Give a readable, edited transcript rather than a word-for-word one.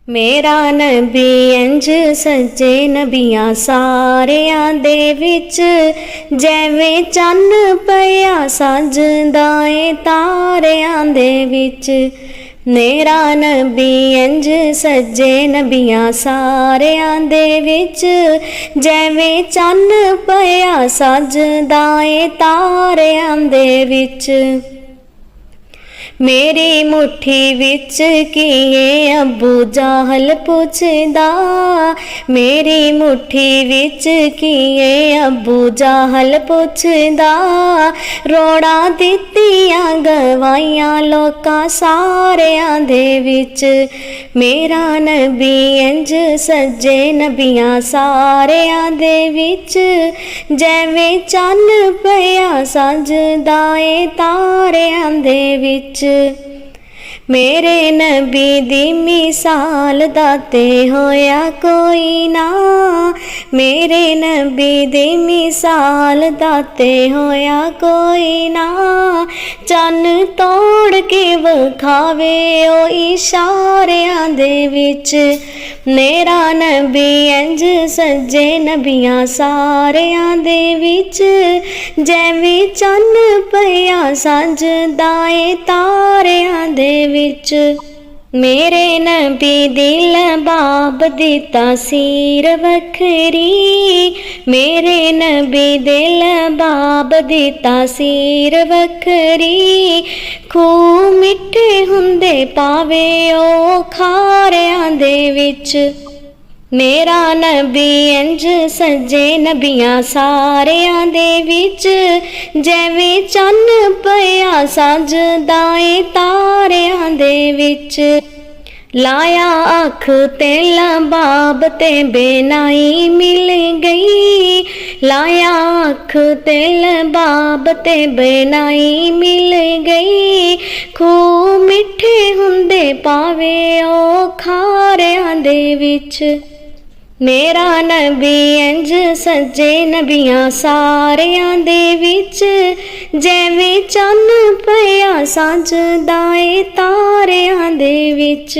मेरा नबी इंज सच्चे नबियां सारियां दे विच, जैवें चन्न पिया सजदा ए तारियां दे विच। मेरा नबी इंज सच्चे नबियां सारियां दे विच, जैवें चन्न पिया सजदा ए तारियां दे विच। मेरी मुट्ठी विच किए अबू जाहल पुछदा, मेरी मुट्ठी विच किए अबू जाहल पुछदा। रोड़ा दित्तियां गवाइयां लोकां सारियां दे विच। मेरा नबी इंज सज्जे नबियां सारियां दे विच, जैवें चन्न पिया सजदा ए तारियां दे विच। मेरे नबी दी मिसाल दा ते होया कोई ना, मेरे नबी दी मिसाल दा ते होया कोई ना। चन्न तोड़ के विखावे ओ इशारियां दे विच। मेरा नबी इंज सज्जे नबियां सारियां दे विच, जैवें चन्न पिया सजदा ए तारियां दे विच। मेरे नबी दिल बाब दी तासीर वखरी, मेरे नबी दिल बाब दी तासीर वखरी। खूह मिठे हुंदे पावे ओ खारियां दे विच। मेरा नबी इंज सज्जे नबियां सारियां दे विच, जैवें चन्न पिया सजदा ए तारियां दे विच। लाया अख ते लबाब ते बेनाई मिल गई, लाया अख ते लबाब ते बेनाई मिल गई। खूह मिठे हुंदे पावे ओ खारियां दे विच। मेरा नबी इंज सज्जे नबियां सारियां दे विच, जैवें चन्न पिया सजदा ए तारियां दे विच।